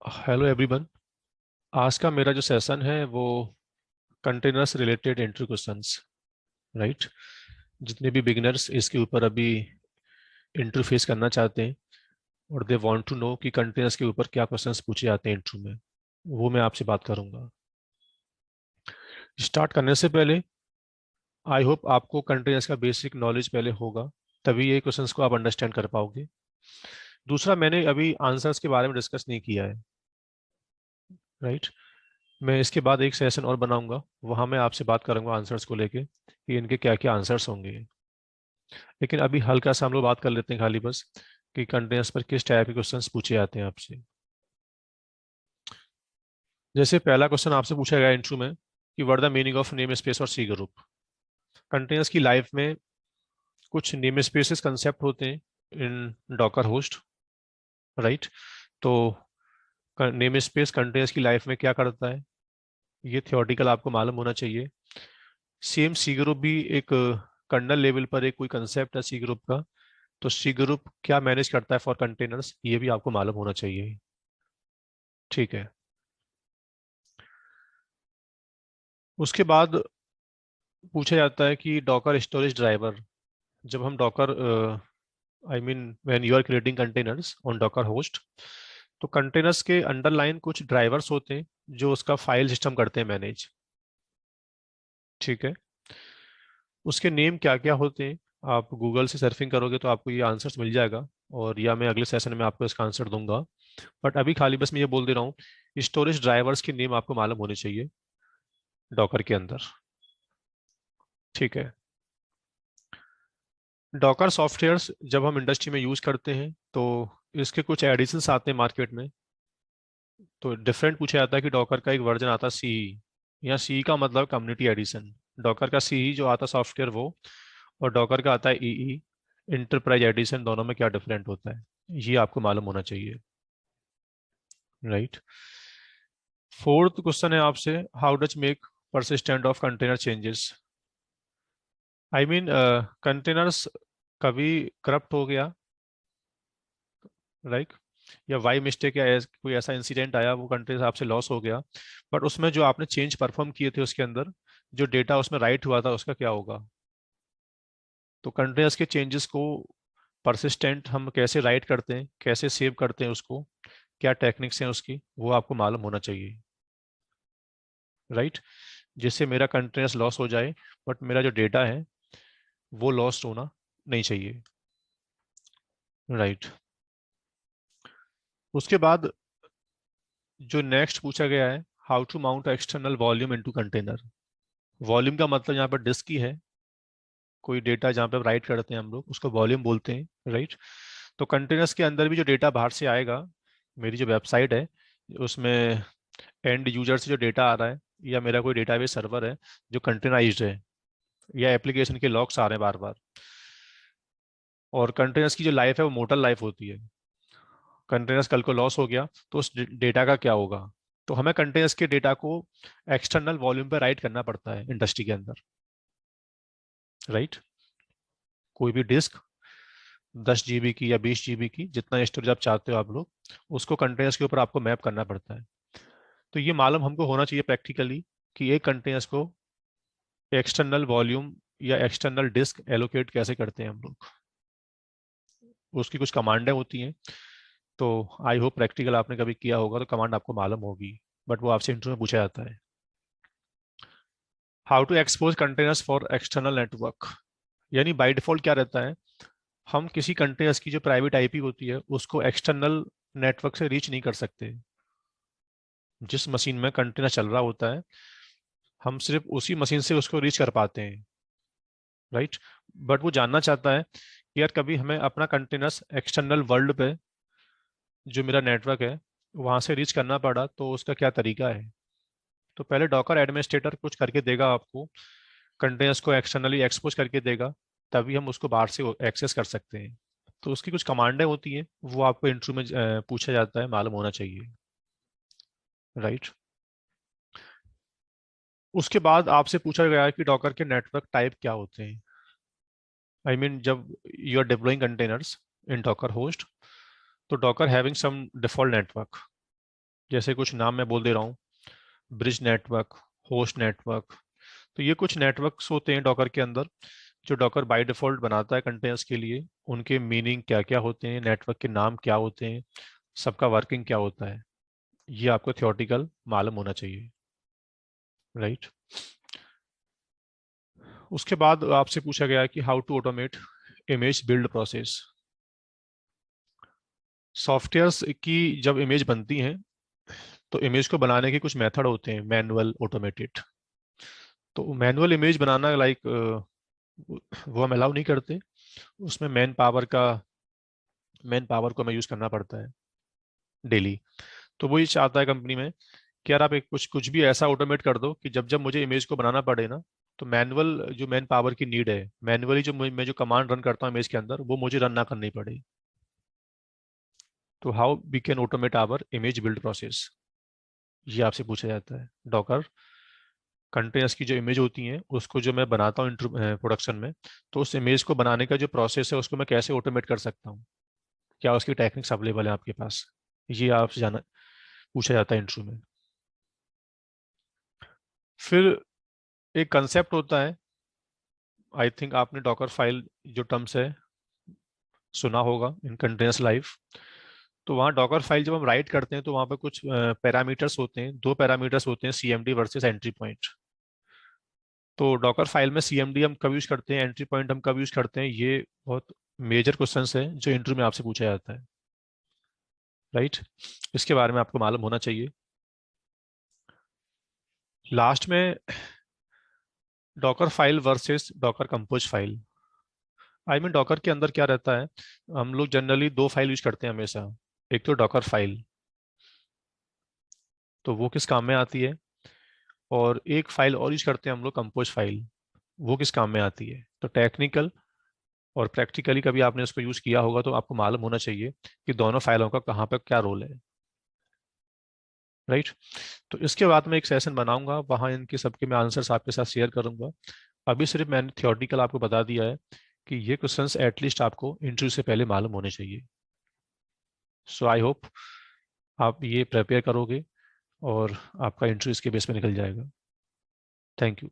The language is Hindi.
Hello everyone. आज का मेरा जो सेशन है वो containers related intro questions, right. जितने भी बिगिनर्स इसके ऊपर अभी इंट्रो फेस करना चाहते हैं और दे वांट टू नो कि कंटेनर्स के ऊपर क्या क्वेश्चंस पूछे जाते हैं इंट्रो में, वो मैं आपसे बात करूंगा। स्टार्ट करने से पहले आई होप आपको कंटेनर्स का बेसिक नॉलेज पहले होगा, तभी ये क्वेश्चंस को आप अंडरस्टैंड कर पाओगे। दूसरा, मैंने अभी आंसर्स के बारे में डिस्कस नहीं किया है, राइट। मैं इसके बाद एक सेशन और बनाऊंगा, वहां मैं आपसे बात करूंगा आंसर्स को लेके कि इनके क्या क्या आंसर्स होंगे। लेकिन अभी हल्का सा हम लोग बात कर लेते हैं खाली बस कि कंटेनर्स पर किस टाइप के क्वेश्चंस पूछे जाते हैं आपसे। जैसे पहला क्वेश्चन आपसे पूछा गया इंट्रो में कि what the meaning of name space और सी ग्रुप। कंटेनर्स की लाइफ में कुछ नेम स्पेसेस कंसेप्ट होते हैं इन डॉकर होस्ट, राइट। तो नेम स्पेस कंटेनर्स की लाइफ में क्या करता है, ये थियोरटिकल आपको मालूम होना चाहिए। सेम सी ग्रुप भी एक कर्नल लेवल पर एक कोई कंसेप्ट है सी ग्रुप का, तो सी ग्रुप क्या मैनेज करता है फॉर कंटेनर्स, ये भी आपको मालूम होना चाहिए, ठीक है। उसके बाद पूछा जाता है कि डॉकर स्टोरेज ड्राइवर। जब हम Docker I mean when you are creating containers on Docker host, तो कंटेनर्स के अंडरलाइन कुछ ड्राइवर्स होते हैं जो उसका फाइल सिस्टम करते हैं मैनेज, ठीक है। उसके नेम क्या क्या होते हैं, आप गूगल से सर्फिंग करोगे तो आपको ये आंसर्स मिल जाएगा, और या मैं अगले सेशन में आपको इसका आंसर दूंगा। बट अभी खाली बस मैं ये बोल दे रहा हूँ, स्टोरेज ड्राइवर्स के नेम आपको मालूम होने चाहिए डॉकर के अंदर, ठीक है। डॉकर सॉफ्टवेयर्स जब हम इंडस्ट्री में यूज करते हैं तो इसके कुछ एडिशंस आते हैं मार्केट में। तो डिफरेंट पूछा जाता है कि डॉकर का एक वर्जन आता है सी, या सी का मतलब कम्युनिटी एडिशन। डॉकर का सी जो आता है सॉफ्टवेयर वो, और डॉकर का आता है ई इंटरप्राइज एडिशन, दोनों में क्या डिफरेंट होता है ये आपको मालूम होना चाहिए, राइट। फोर्थ क्वेश्चन है आपसे, how does make persistent of container changes. I mean containers कभी करप्ट हो गया, राइट, या वाई मिस्टेक या कोई ऐसा इंसिडेंट आया, वो कंटेनर आपसे लॉस हो गया, बट उसमें जो आपने चेंज परफॉर्म किए थे उसके अंदर जो डेटा उसमें राइट हुआ था उसका क्या होगा। तो कंटेनर्स के चेंजेस को परसिस्टेंट हम कैसे राइट करते हैं, कैसे सेव करते हैं उसको, क्या टेक्निक्स हैं उसकी, वो आपको मालूम होना चाहिए, राइट। जिससे मेरा कंटेनर्स लॉस हो जाए बट मेरा जो डेटा है वो लॉस्ट होना नहीं चाहिए, राइट। उसके बाद जो नेक्स्ट पूछा गया है, how to mount external volume into container. Volume का मतलब यहाँ पर डिस्क ही है, कोई डेटा जहाँ पे राइट करते हैं हम लोग उसको वॉल्यूम बोलते हैं, राइट। तो कंटेनर्स के अंदर भी जो डेटा बाहर से आएगा, मेरी जो वेबसाइट है उसमें एंड यूजर से जो डेटा आ रहा है, या मेरा कोई डेटाबेस सर्वर है जो कंटेनराइज्ड है, या एप्लीकेशन के लॉग्स आ रहे हैं बार बार, और कंटेनर्स की जो लाइफ है वो मोटल लाइफ होती है। कंटेनर्स कल को लॉस हो गया तो उस डेटा का क्या होगा। तो हमें कंटेनर्स के डेटा को एक्सटर्नल वॉल्यूम पे राइट करना पड़ता है इंडस्ट्री के अंदर, राइट। कोई भी डिस्क 10 GB की या 20 GB की, जितना स्टोरेज आप चाहते हो आप लोग, उसको कंटेनर्स के ऊपर आपको मैप करना पड़ता है। तो ये मालूम हमको होना चाहिए प्रैक्टिकली कि एक कंटेनर्स को एक्सटर्नल वॉल्यूम या एक्सटर्नल डिस्क एलोकेट कैसे करते हैं हम लोग, उसकी कुछ कमांडें होती हैं। तो आई होप प्रैक्टिकल आपने कभी किया होगा तो कमांड आपको मालूम होगी, बट वो आपसे इंटरव्यू में पूछा जाता है। How to expose containers for external network, यानी बाय डिफॉल्ट क्या रहता है, हम किसी कंटेनर्स की जो प्राइवेट आईपी होती है उसको एक्सटर्नल नेटवर्क से रीच नहीं कर सकते। जिस मशीन में कंटेनर चल रहा होता है हम सिर्फ उसी मशीन से उसको रीच कर पाते हैं, राइट। बट वो जानना चाहता है कि यार कभी हमें अपना कंटेनर्स एक्सटर्नल वर्ल्ड पे जो मेरा नेटवर्क है वहां से रीच करना पड़ा तो उसका क्या तरीका है। तो पहले डॉकर एडमिनिस्ट्रेटर कुछ करके देगा आपको, कंटेनर्स को एक्सटर्नली एक्सपोज करके देगा, तभी हम उसको बाहर से एक्सेस कर सकते हैं। तो उसकी कुछ कमांडें होती हैं, वो आपको इंटरव्यू में पूछा जाता है, मालूम होना चाहिए, राइट। उसके बाद आपसे पूछा गया है कि डॉकर के नेटवर्क टाइप क्या होते हैं। आई मीन जब you are deploying containers in Docker host, तो Docker having some default network, जैसे कुछ नाम मैं बोल दे रहा हूँ, ब्रिज नेटवर्क, होस्ट नेटवर्क। तो ये कुछ नेटवर्क्स होते हैं डॉकर के अंदर, जो डॉकर बाय डिफॉल्ट बनाता है कंटेनर्स के लिए। उनके मीनिंग क्या क्या होते हैं, नेटवर्क के नाम क्या होते हैं, सबका वर्किंग क्या होता है, ये आपको थियोरटिकल मालूम होना चाहिए, राइट। उसके बाद आपसे पूछा गया है कि how to automate image build process. Softwares की जब इमेज बनती है तो इमेज को बनाने के कुछ मेथड होते हैं, मैनुअल, ऑटोमेटेड। तो मैनुअल इमेज बनाना लाइक वो हम अलाउ नहीं करते, उसमें मैन पावर को हमें यूज करना पड़ता है डेली। तो वो ये चाहता है कंपनी में कि यार आप एक कुछ कुछ भी ऐसा ऑटोमेट कर दो कि जब जब मुझे इमेज को बनाना पड़े ना, तो मैनुअल जो मैन पावर की नीड है, मैनुअली जो मैं जो कमांड रन करता हूँ इमेज के अंदर, वो मुझे रन ना करनी पड़े। तो how we can automate our image build process, ये आपसे पूछा जाता है। डॉकर कंटेनर्स की जो इमेज होती हैं उसको जो मैं बनाता हूँ प्रोडक्शन में, तो उस इमेज को बनाने का जो प्रोसेस है उसको मैं कैसे ऑटोमेट कर सकता हूँ, क्या उसकी टेक्निक्स अवेलेबल है आपके पास, ये आपसे जाना पूछा जाता है इंटरव्यू में। फिर एक कंसेप्ट होता है, आई थिंक आपने डॉकर फाइल जो टर्म्स है सुना होगा इन कंटेनर्स लाइफ। तो वहाँ डॉकर फाइल जब हम राइट करते हैं तो वहाँ पे कुछ पैरामीटर्स होते हैं, दो पैरामीटर्स होते हैं, सीएमडी वर्सेस एंट्री पॉइंट। तो डॉकर फाइल में सीएमडी हम कब यूज करते हैं, एंट्री पॉइंट हम कब यूज करते हैं, ये बहुत मेजर क्वेश्चंस है जो इंटरव्यू में आपसे पूछा जाता है, राइट। इसके बारे में आपको मालूम होना चाहिए। लास्ट में Docker file versus Docker compose file. I mean Docker के अंदर क्या रहता है, हम लोग जनरली दो फाइल यूज करते हैं हमेशा। एक तो डॉकर फाइल, तो वो किस काम में आती है, और एक फाइल और यूज करते हैं हम लोग, कंपोज फाइल, वो किस काम में आती है। तो टेक्निकल और प्रैक्टिकली कभी आपने उसको यूज किया होगा तो आपको मालूम होना चाहिए कि दोनों फाइलों का कहाँ पर क्या रोल है, राइट। तो इसके बाद मैं एक सेशन बनाऊंगा, वहाँ इनके सबके मैं आंसर्स आपके साथ शेयर करूंगा। अभी सिर्फ मैंने थियोरटिकल आपको बता दिया है कि ये क्वेश्चंस एटलीस्ट आपको इंटरव्यू से पहले मालूम होने चाहिए। सो आई होप आप ये प्रिपेयर करोगे और आपका इंटरव्यू इसके बेस पे निकल जाएगा। Thank you.